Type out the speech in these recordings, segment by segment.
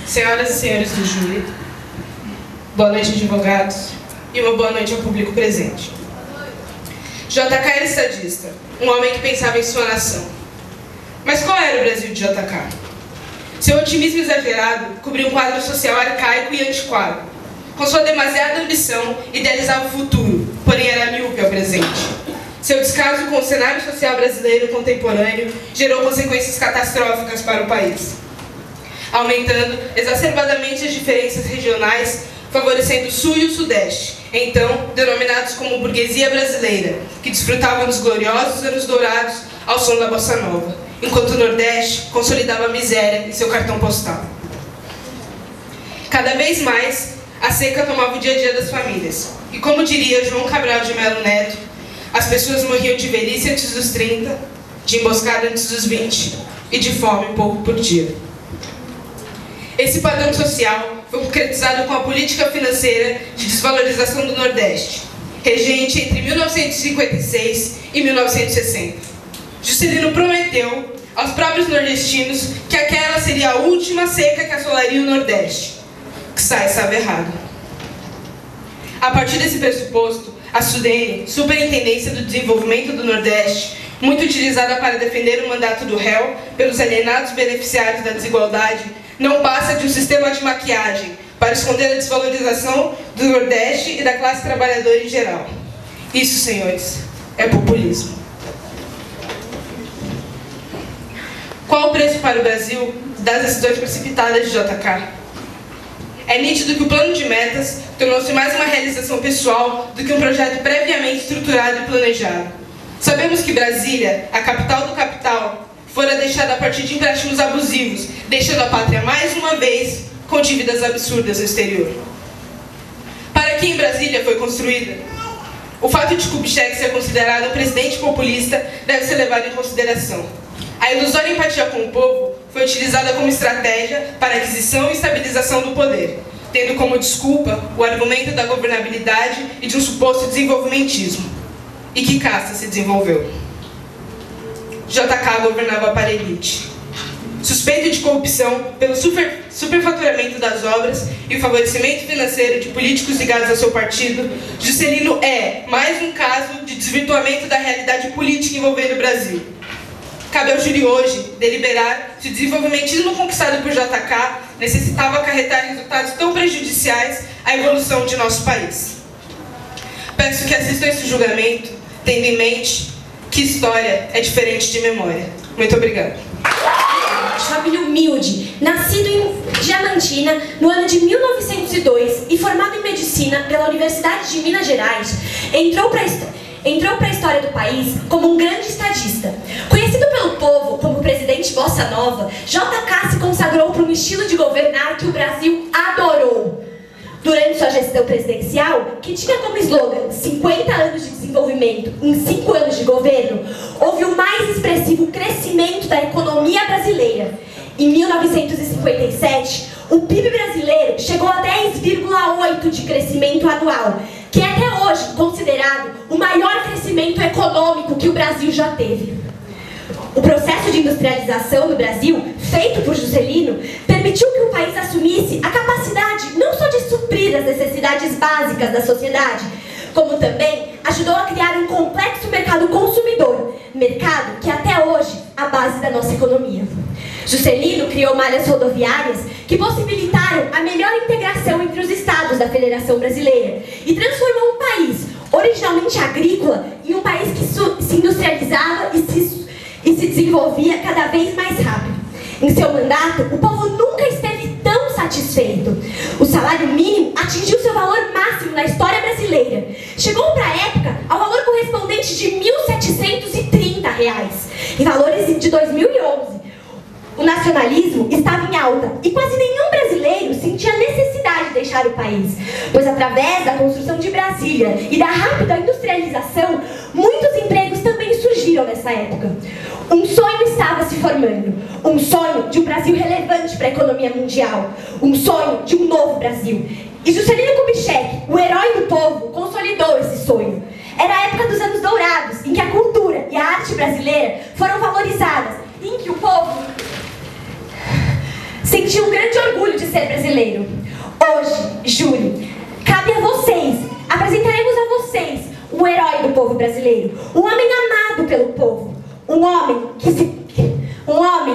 senhoras e senhores do júri, boa noite, advogados, e uma boa noite ao público presente. JK era estadista, um homem que pensava em sua nação. Mas qual era o Brasil de JK? Seu otimismo exagerado cobria um quadro social arcaico e antiquado. Com sua demasiada ambição, idealizava o futuro, porém era míope ao presente. Seu descaso com o cenário social brasileiro contemporâneo gerou consequências catastróficas para o país, aumentando exacerbadamente as diferenças regionais, favorecendo o Sul e o Sudeste, então denominados como burguesia brasileira, que desfrutavam dos gloriosos anos dourados ao som da bossa nova, enquanto o Nordeste consolidava a miséria em seu cartão postal. Cada vez mais, a seca tomava o dia a dia das famílias, e como diria João Cabral de Melo Neto, as pessoas morriam de velhice antes dos 30, de emboscada antes dos 20 e de fome pouco por dia. Esse padrão social foi concretizado com a política financeira de desvalorização do Nordeste, regente entre 1956 e 1960. Juscelino prometeu aos próprios nordestinos que aquela seria a última seca que assolaria o Nordeste. Que estava errado. A partir desse pressuposto, a SUDENE, Superintendência do Desenvolvimento do Nordeste, muito utilizada para defender o mandato do réu pelos alienados beneficiários da desigualdade, não passa de um sistema de maquiagem para esconder a desvalorização do Nordeste e da classe trabalhadora em geral. Isso, senhores, é populismo. Qual o preço para o Brasil das decisões precipitadas de JK? É nítido que o plano de metas tornou-se mais uma realização pessoal do que um projeto previamente estruturado e planejado. Sabemos que Brasília, a capital do capital, fora deixada a partir de empréstimos abusivos, deixando a pátria mais uma vez com dívidas absurdas no exterior. Para quem Brasília foi construída? O fato de Kubitschek ser considerado um presidente populista deve ser levado em consideração. A ilusória empatia com o povo foi utilizada como estratégia para aquisição e estabilização do poder, tendo como desculpa o argumento da governabilidade e de um suposto desenvolvimentismo. E que casta se desenvolveu? JK governava para a elite. Suspeito de corrupção pelo superfaturamento das obras e o favorecimento financeiro de políticos ligados ao seu partido, Juscelino é mais um caso de desvirtuamento da realidade política envolvendo o Brasil. Cabe ao júri hoje deliberar se o desenvolvimentismo conquistado por JK necessitava acarretar resultados tão prejudiciais à evolução de nosso país. Peço que assistam esse julgamento, tendo em mente que história é diferente de memória. Muito obrigada. De família humilde, nascido em Diamantina no ano de 1902 e formado em medicina pela Universidade de Minas Gerais, entrou para a história do país como um grande estadista. Conhecido pelo povo como presidente bossa nova, JK se consagrou para um estilo de governar que o Brasil adorou. Durante sua gestão presidencial, que tinha como slogan 50 anos de desenvolvimento em 5 anos de governo, houve o mais expressivo crescimento da economia brasileira. Em 1957, o PIB brasileiro chegou a 10,8% de crescimento anual, que é até hoje considerado o maior crescimento econômico que o Brasil já teve. O processo de industrialização no Brasil, feito por Juscelino, permitiu que o país assumisse a capacidade não só de suprir as necessidades básicas da sociedade, como também ajudou a criar um complexo mercado consumidor, mercado que até hoje é a base da nossa economia. Juscelino criou malhas rodoviárias que possibilitaram a melhor integração entre os estados da Federação Brasileira e transformou um país originalmente agrícola em um país que se industrializava e se desenvolvia cada vez mais rápido. Em seu mandato, o povo nunca esteve tão satisfeito. O salário mínimo atingiu seu valor máximo na história brasileira. Chegou para a época ao valor correspondente de R$ 1.730, em valores de 2011. O nacionalismo estava em alta e quase nenhum brasileiro sentia necessidade de deixar o país, pois através da construção de Brasília e da rápida industrialização, muitos empregos também surgiram nessa época. Um sonho estava se formando, um sonho de um Brasil relevante para a economia mundial, um sonho de um novo Brasil. E Juscelino Kubitschek, o herói do povo, consolidou esse sonho. Era a época dos anos dourados, em que a cultura e a arte brasileira foram valorizadas, e em que o povo Senti um grande orgulho de ser brasileiro. Hoje, Júlio, cabe a vocês, apresentaremos a vocês o herói do povo brasileiro, um homem amado pelo povo, um homem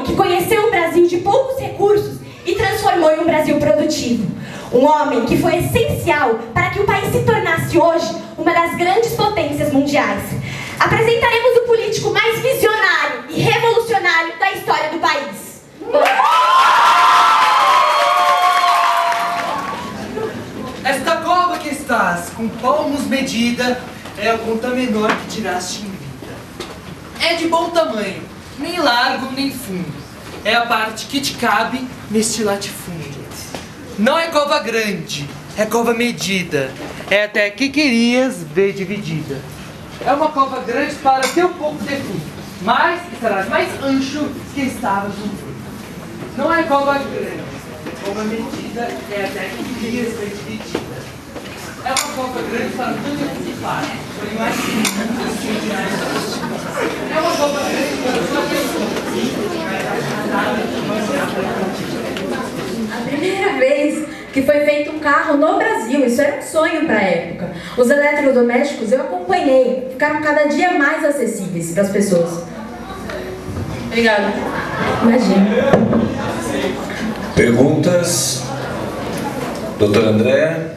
que conheceu um Brasil de poucos recursos e transformou em um Brasil produtivo. Um homem que foi essencial para que o país se tornasse hoje uma das grandes potências mundiais. Apresentaremos o político mais visionário e revolucionário da história do país. Esta cova que estás, com palmos medida, é a conta menor que tiraste em vida. É de bom tamanho, nem largo nem fundo. É a parte que te cabe neste latifúndio. Não é cova grande, é cova medida. É até que querias ver dividida. É uma cova grande para teu pouco de fundo, mas estarás mais ancho que estavas no fundo. Não é cova grande, é cova medida. É até que querias ver dividida. É uma cova grande para tanto ocupar, porém mais é uma cova grande para sua pessoa. A primeira vez que foi feito um carro no Brasil, isso era um sonho para a época. Os eletrodomésticos eu acompanhei, ficaram cada dia mais acessíveis para as pessoas. Obrigada. Imagina. Perguntas? Doutora Andréa?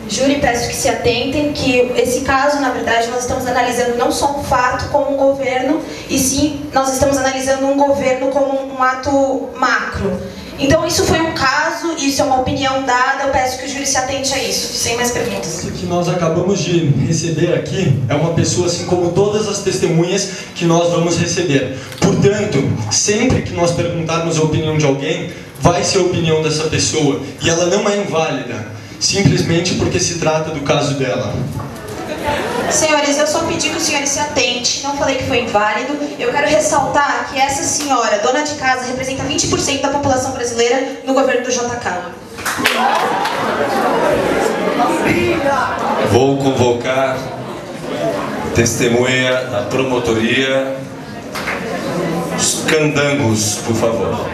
Júri, peço que se atentem que esse caso, na verdade, nós estamos analisando não só um fato como um governo, e sim, nós estamos analisando um governo como um ato macro. Então, isso foi um caso, isso é uma opinião dada, eu peço que o júri se atente a isso, sem mais perguntas. O que nós acabamos de receber aqui é uma pessoa assim como todas as testemunhas que nós vamos receber. Portanto, sempre que nós perguntarmos a opinião de alguém, vai ser a opinião dessa pessoa, e ela não é inválida, simplesmente porque se trata do caso dela. Senhores, eu só pedi que os senhores se atentem, não falei que foi inválido. Eu quero ressaltar que essa senhora, dona de casa, representa 20% da população brasileira no governo do JK. Vou convocar testemunha da promotoria. Os candangos, por favor.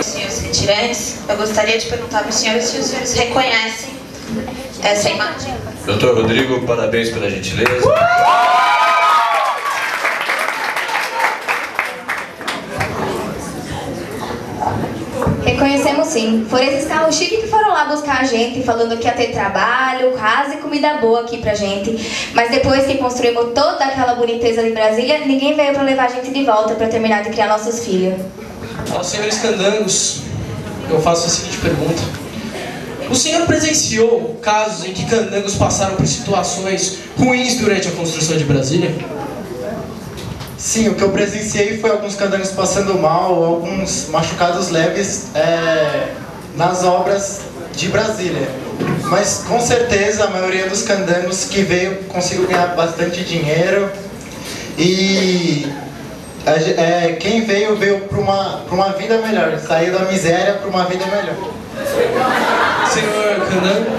Senhores retirantes, eu gostaria de perguntar para os senhores se os senhores reconhecem essa imagem. Doutor Rodrigo, parabéns pela gentileza. Reconhecemos sim. Foram esses carros chiques que foram lá buscar a gente, falando que ia ter trabalho, casa e comida boa aqui pra gente. Mas depois que construímos toda aquela boniteza de Brasília, ninguém veio pra levar a gente de volta pra terminar de criar nossos filhos. Aos senhores candangos, eu faço a seguinte pergunta. O senhor presenciou casos em que candangos passaram por situações ruins durante a construção de Brasília? Sim, o que eu presenciei foi alguns candangos passando mal, alguns machucados leves nas obras de Brasília. Mas com certeza a maioria dos candangos que veio conseguiu ganhar bastante dinheiro e quem veio para uma vida melhor, saiu da miséria para uma vida melhor. Senhor candango,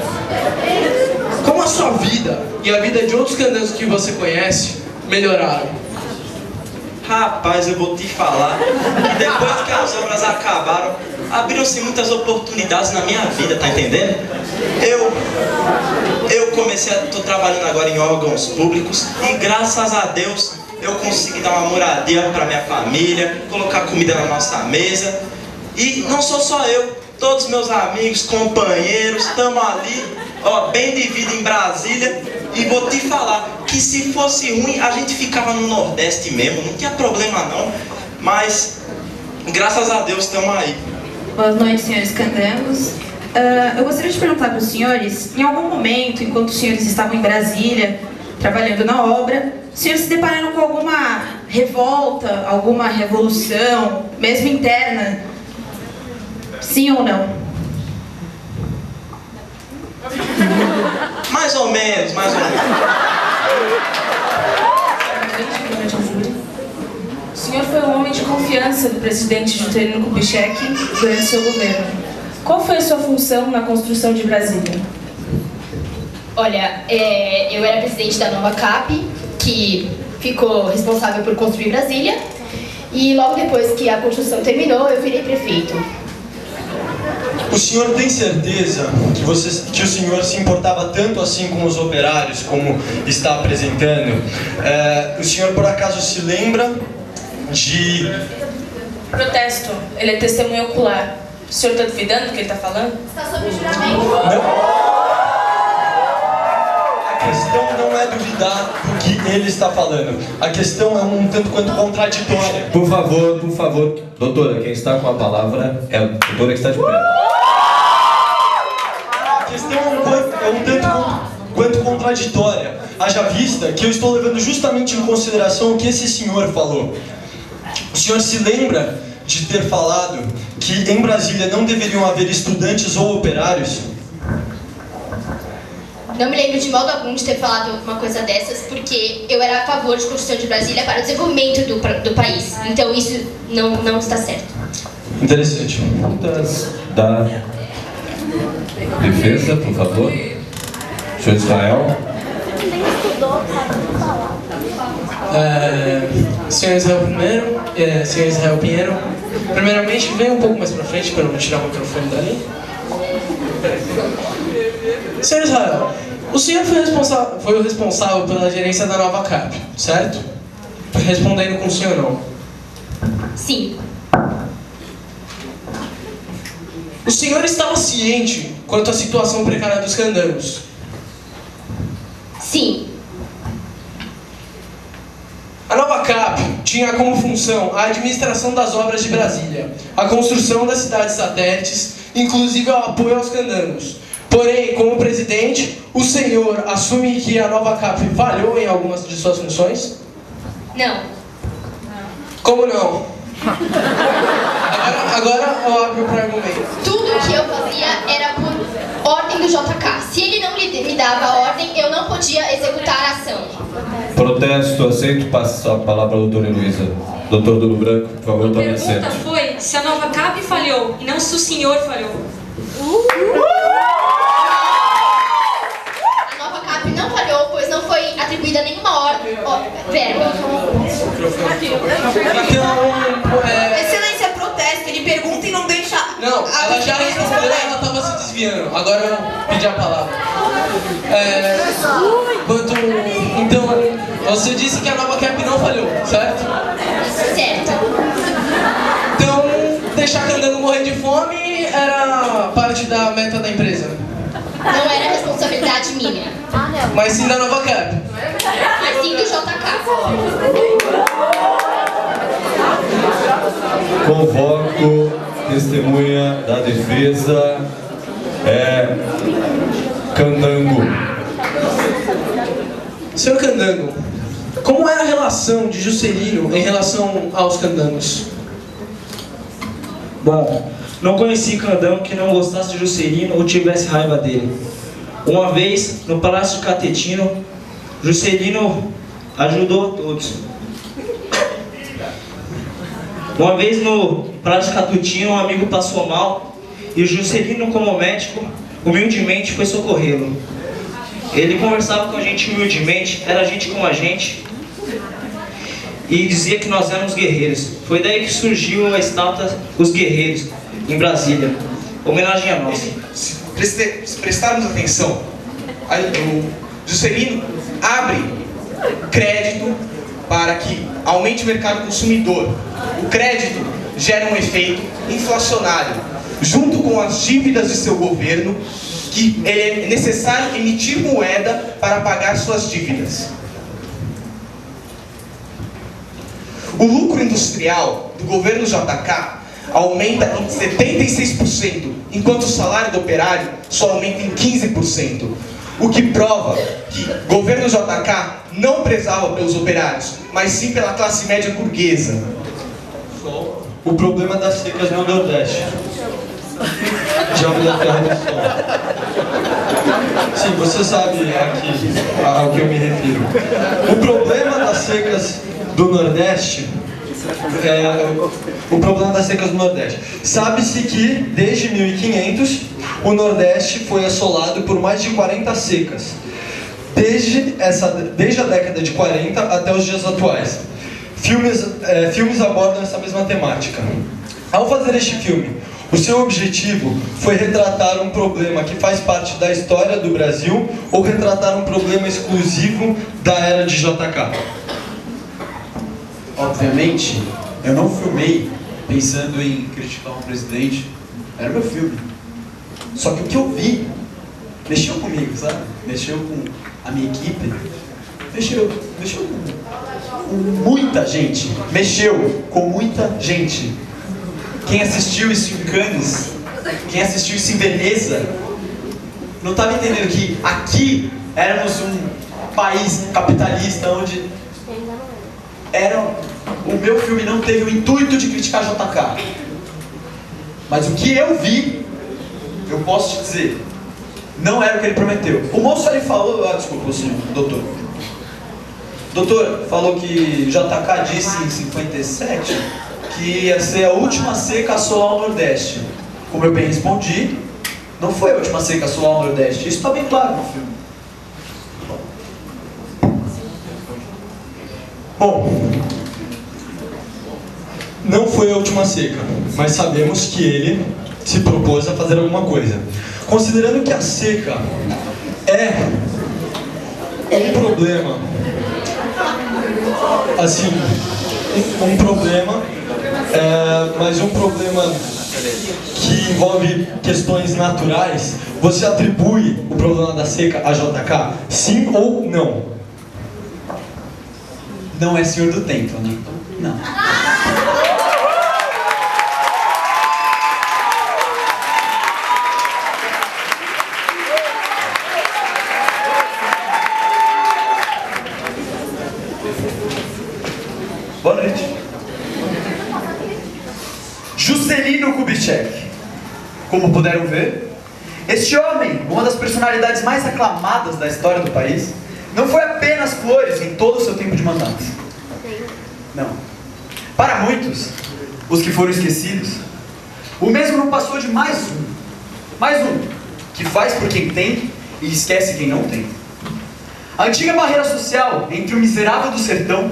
como a sua vida e a vida de outros candangos que você conhece melhoraram? Rapaz, eu vou te falar que depois que as obras acabaram, abriram-se muitas oportunidades na minha vida, tá entendendo? Eu tô trabalhando agora em órgãos públicos e graças a Deus eu consegui dar uma moradia para minha família, colocar comida na nossa mesa. E não sou só eu, todos meus amigos, companheiros, estamos ali, ó, bem de vida em Brasília. E vou te falar que se fosse ruim, a gente ficava no Nordeste mesmo, não tinha problema não. Mas, graças a Deus, estamos aí. Boa noite, senhores candangos. Eu gostaria de perguntar para os senhores, em algum momento, enquanto os senhores estavam em Brasília, trabalhando na obra, os senhores se depararam com alguma revolta, alguma revolução, mesmo interna? Sim ou não? Mais ou menos, mais ou menos. senhor foi um homem de confiança do presidente Juscelino Kubitschek durante seu governo. Qual foi a sua função na construção de Brasília? Olha, eu era presidente da nova CAP, que ficou responsável por construir Brasília, e logo depois que a construção terminou, eu virei prefeito. O senhor tem certeza que o senhor se importava tanto assim com os operários, como está apresentando? O senhor, por acaso, se lembra de... Protesto. Ele é testemunha ocular. O senhor está duvidando do que ele está falando? Está sob juramento. Não. A questão não é duvidar do que ele está falando. A questão é um tanto quanto contraditória. Por favor, doutora, quem está com a palavra é a doutora que está de pé. A questão é um tanto quanto contraditória. Haja vista que eu estou levando justamente em consideração o que esse senhor falou. O senhor se lembra de ter falado que em Brasília não deveriam haver estudantes ou operários? Não me lembro de modo algum de ter falado uma coisa dessas, porque eu era a favor de construção de Brasília para o desenvolvimento do país. Então isso não está certo. Interessante. Da defesa, por favor. Senhor Israel. Senhor Israel Pinheiro, primeiramente, venha um pouco mais pra frente para eu não tirar o microfone dali. Senhor Israel, o senhor foi o responsável pela gerência da nova CAP, certo? Respondendo com sim ou não. Sim. O senhor estava ciente quanto à situação precária dos candangos? Sim. A nova CAP tinha como função a administração das obras de Brasília, a construção das cidades satélites, inclusive o apoio aos candangos. Porém, como presidente, o senhor assume que a nova CAP falhou em algumas de suas funções? Não. Como não? Agora eu abro para argumento. Tudo o que eu fazia era por ordem do JK. Se ele não me dava a ordem, eu não podia executar a ação. Protesto, aceito, passa a palavra à doutora Heloísa. Doutor Duro Branco, por favor, tome assento. A pergunta foi se a nova CAP falhou, e não se o senhor falhou. A nova CAP não falhou, pois não foi atribuída nenhuma verba. Excelência, protesto. Ele pergunta e não deixa... Não, ela já respondeu, ela estava se desviando. Agora eu pedi a palavra. Então, você disse que a nova CAP não falhou, certo? Certo. Então, deixar Candango morrer de fome era parte da meta da empresa? Não era responsabilidade minha. Mas sim da nova CAP? Mas sim do JK. Convoco testemunha da defesa, Candango. Senhor Candango, como era a relação de Juscelino em relação aos candangos? Bom, não conheci Candango que não gostasse de Juscelino ou tivesse raiva dele. Uma vez, no Palácio de Catetino, Juscelino ajudou todos. Uma vez no Palácio de Catetino, um amigo passou mal e Juscelino, como médico, humildemente foi socorrê-lo. Ele conversava com a gente humildemente, era gente como a gente, e dizia que nós éramos guerreiros. Foi daí que surgiu a estátua Os Guerreiros, em Brasília, homenagem a nós. Se prestarmos atenção, o Juscelino abre crédito para que aumente o mercado consumidor. O crédito gera um efeito inflacionário, junto com as dívidas de seu governo, que é necessário emitir moeda para pagar suas dívidas. O lucro industrial do governo JK aumenta em 76%, enquanto o salário do operário só aumenta em 15%. O que prova que o governo JK não prezava pelos operários, mas sim pela classe média burguesa. O problema das secas no Nordeste. Jovem da Terra do Sol. Sim, você sabe ao que eu me refiro. O problema das secas do Nordeste o problema das secas no Nordeste. Sabe-se que, desde 1500, o Nordeste foi assolado por mais de 40 secas. Desde a década de 40 até os dias atuais. Filmes abordam essa mesma temática. Ao fazer este filme, o seu objetivo foi retratar um problema que faz parte da história do Brasil ou retratar um problema exclusivo da era de JK? Obviamente, eu não filmei pensando em criticar um presidente. Era meu filme. Só que o que eu vi mexeu comigo, sabe? Mexeu com a minha equipe. Mexeu com muita gente. Mexeu com muita gente. Quem assistiu isso em Cannes, quem assistiu isso em Veneza, não estava entendendo que aqui éramos um país capitalista onde o meu filme não teve o intuito de criticar JK. Mas o que eu vi, eu posso te dizer, não era o que ele prometeu. O moço ali falou, desculpa, senhor, doutor. O doutor falou que JK disse em 57 que ia ser a última seca a assolar o Nordeste. Como eu bem respondi, não foi a última seca a assolar o Nordeste. Isso está bem claro no filme. Bom, não foi a última seca, mas sabemos que ele se propôs a fazer alguma coisa. Considerando que a seca é um problema, assim, mas um problema que envolve questões naturais, você atribui o problema da seca a JK? Sim ou não? Não é Senhor do Tempo, né? Não. Boa noite. Juscelino Kubitschek. Como puderam ver, este homem, uma das personalidades mais aclamadas da história do país, não foi apenas flores em todo o seu tempo de mandato. Não. Para muitos, os que foram esquecidos, o mesmo não passou de mais um, que faz por quem tem e esquece quem não tem. A antiga barreira social entre o miserável do sertão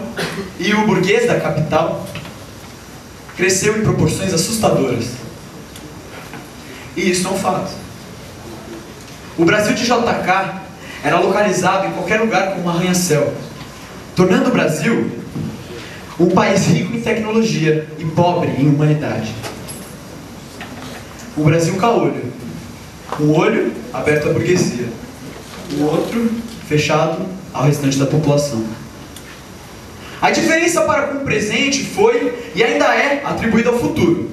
e o burguês da capital cresceu em proporções assustadoras. E isso é um fato. O Brasil de JK era localizado em qualquer lugar como um arranha-céu, tornando o Brasil um país rico em tecnologia e pobre em humanidade. O Brasil caolho, um olho aberto à burguesia, o outro fechado ao restante da população. A diferença para com o presente foi e ainda é atribuída ao futuro.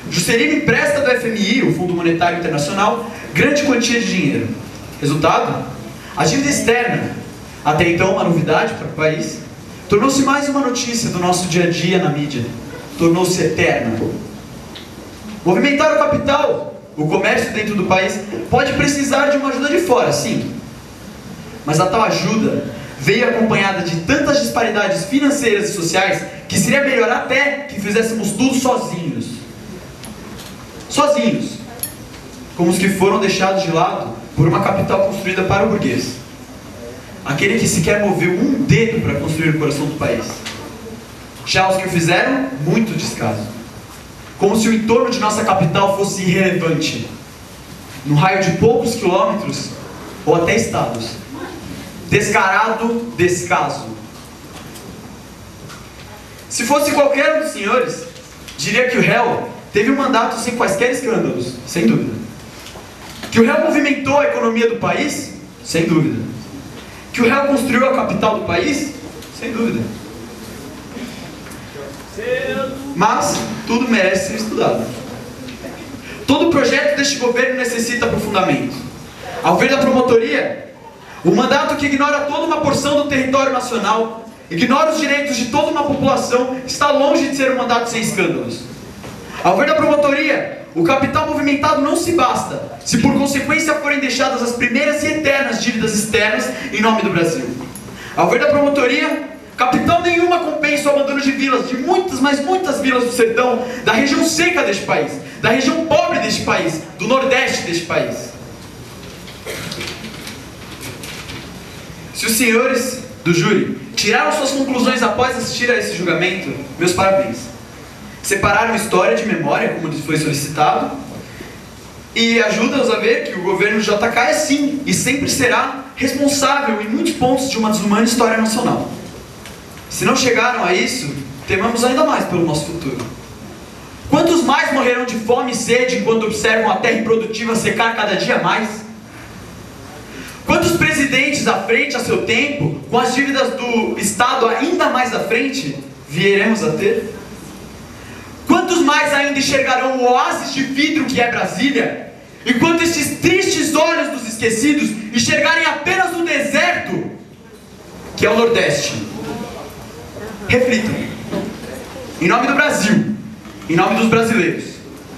Juscelino empresta do FMI, o Fundo Monetário Internacional, grande quantia de dinheiro. Resultado? A dívida externa, até então uma novidade para o país, tornou-se mais uma notícia do nosso dia a dia na mídia. Tornou-se eterna. Movimentar o capital, o comércio dentro do país, pode precisar de uma ajuda de fora, sim. Mas a tal ajuda veio acompanhada de tantas disparidades financeiras e sociais que seria melhor até que fizéssemos tudo sozinhos. Sozinhos. Como os que foram deixados de lado por uma capital construída para o burguês. Aquele que sequer moveu um dedo para construir o coração do país. Já os que o fizeram, muito descaso. Como se o entorno de nossa capital fosse irrelevante. No raio de poucos quilômetros, ou até estados. Descarado descaso. Se fosse qualquer um dos senhores, diria que o réu teve um mandato sem quaisquer escândalos, sem dúvida. Que o réu movimentou a economia do país, sem dúvida. Que o réu construiu a capital do país, sem dúvida. Mas tudo merece ser estudado. Todo projeto deste governo necessita aprofundamento. Ao ver da promotoria, o mandato que ignora toda uma porção do território nacional, ignora os direitos de toda uma população, está longe de ser um mandato sem escândalos. Ao ver da promotoria, o capital movimentado não se basta, se por consequência forem deixadas as primeiras e eternas dívidas externas em nome do Brasil. Ao ver da promotoria, Capital nenhuma compensa o abandono de vilas, de muitas, mas muitas vilas do sertão, da região seca deste país, da região pobre deste país, do nordeste deste país. Se os senhores do júri tiraram suas conclusões após assistir a esse julgamento, meus parabéns. Separaram história de memória, como lhes foi solicitado, e ajudam-nos a ver que o governo JK é sim, e sempre será, responsável em muitos pontos de uma desumana história nacional. Se não chegaram a isso, temamos ainda mais pelo nosso futuro. Quantos mais morrerão de fome e sede enquanto observam a terra improdutiva secar cada dia mais? Quantos presidentes à frente a seu tempo, com as dívidas do Estado ainda mais à frente, vieremos a ter? Quantos mais ainda enxergarão o oásis de vidro que é Brasília, enquanto estes tristes olhos dos esquecidos enxergarem apenas o deserto que é o Nordeste? Reflitam. Em nome do Brasil, em nome dos brasileiros,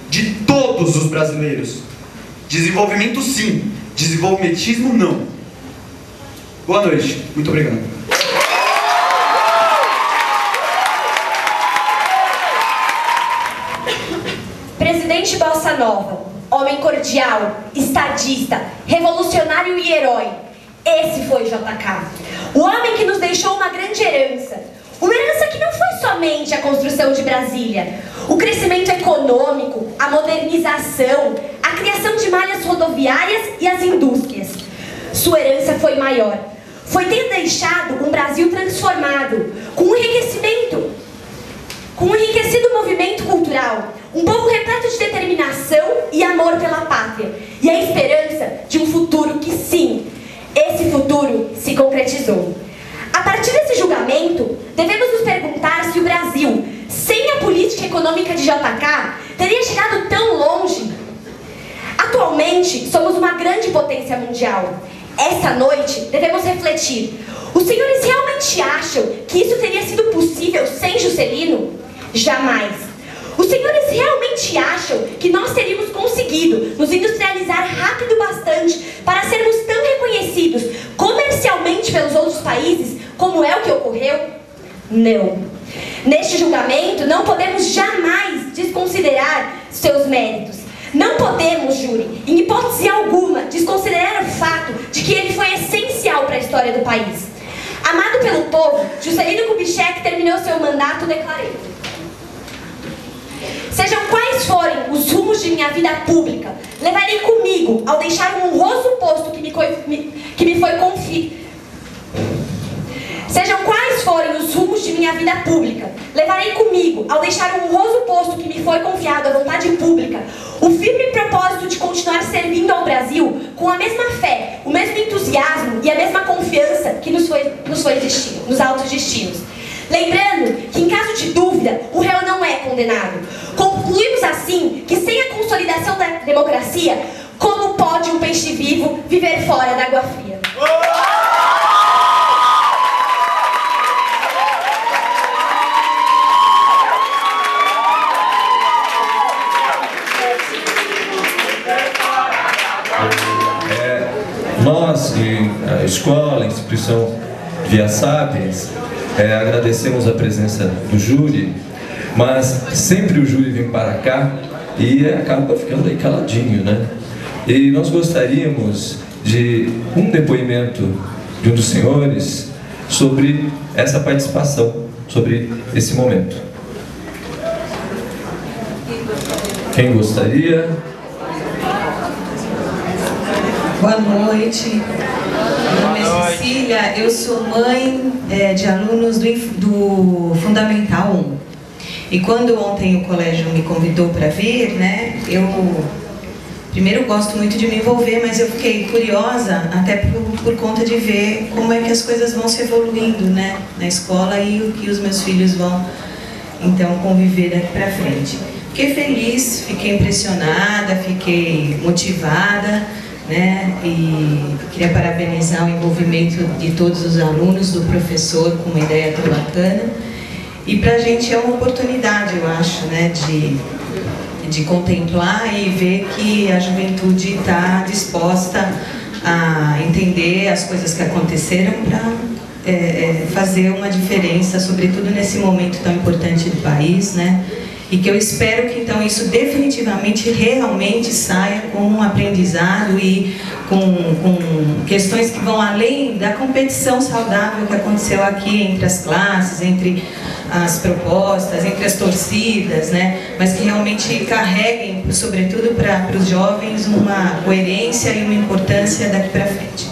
de todos os brasileiros, desenvolvimento sim, desenvolvimentismo não. Boa noite, muito obrigado. Presidente Bossa Nova, homem cordial, estadista, revolucionário e herói. Esse foi JK. O homem que nos deixou uma grande herança. Uma herança que não foi somente a construção de Brasília, o crescimento econômico, a modernização, a criação de malhas rodoviárias e as indústrias. Sua herança foi maior. Foi ter deixado um Brasil transformado, com um enriquecido movimento cultural, um povo repleto de determinação e amor pela pátria, e a esperança de um futuro que sim, esse futuro se concretizou. A partir desse julgamento, devemos nos perguntar se o Brasil, sem a política econômica de JK, teria chegado tão longe. Atualmente, somos uma grande potência mundial. Esta noite, devemos refletir. Os senhores realmente acham que isso teria sido possível sem Juscelino? Jamais. Os senhores realmente acham que nós teríamos conseguido nos industrializar rápido bastante para sermos tão reconhecidos comercialmente pelos outros países, como é o que ocorreu? Não. Neste julgamento, não podemos jamais desconsiderar seus méritos. Não podemos, júri, em hipótese alguma, desconsiderar o fato de que ele foi essencial para a história do país. Amado pelo povo, Juscelino Kubitschek terminou seu mandato declarando: sejam quais forem os rumos de minha vida pública, levarei comigo, ao deixar um honroso posto que me foi confiado. Sejam quais forem os rumos de minha vida pública, levarei comigo, ao deixar um honroso posto que me foi confiado à vontade pública, o firme propósito de continuar servindo ao Brasil com a mesma fé, o mesmo entusiasmo e a mesma confiança que nos foi destino, nos altos destinos. Lembrando que, em caso de dúvida, o réu não é condenado. Concluímos assim que, sem a consolidação da democracia, como pode um peixe vivo viver fora da água fria? Nós, a escola, a instituição Via Sapiens, agradecemos a presença do júri, mas sempre o júri vem para cá e acaba ficando aí caladinho, né? E nós gostaríamos de um depoimento de um dos senhores sobre essa participação, sobre esse momento. Quem gostaria? Boa noite, meu nome é Cecília, eu sou mãe de alunos do Fundamental 1. E quando ontem o colégio me convidou para vir, né, eu primeiro gosto muito de me envolver, mas eu fiquei curiosa até por conta de ver como é que as coisas vão se evoluindo, né, na escola e o que os meus filhos vão então conviver daqui para frente. Fiquei feliz, fiquei impressionada, fiquei motivada, né? E queria parabenizar o envolvimento de todos os alunos, do professor, com uma ideia tão bacana. E para a gente é uma oportunidade, eu acho, né, de contemplar e ver que a juventude está disposta a entender as coisas que aconteceram para fazer uma diferença, sobretudo nesse momento tão importante do país, né? E que eu espero que então isso definitivamente, realmente saia com um aprendizado e com questões que vão além da competição saudável que aconteceu aqui entre as classes, entre as propostas, entre as torcidas, né? Mas que realmente carreguem, sobretudo para os jovens, uma coerência e uma importância daqui para frente.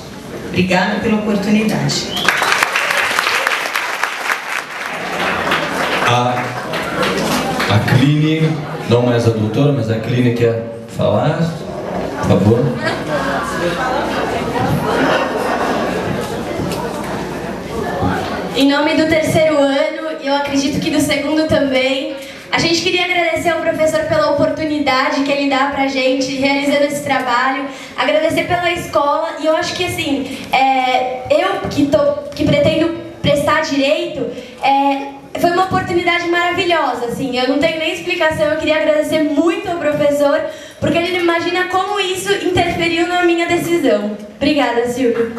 Obrigada pela oportunidade. A Cline, não mais a doutora, mas a Cline quer falar, por favor. Em nome do terceiro ano, e eu acredito que do segundo também, a gente queria agradecer ao professor pela oportunidade que ele dá pra gente realizando esse trabalho, agradecer pela escola, e eu acho que assim, eu que pretendo prestar direito, foi uma oportunidade maravilhosa, assim, eu não tenho nem explicação, eu queria agradecer muito ao professor, porque ele não imagina como isso interferiu na minha decisão. Obrigada, Silvio.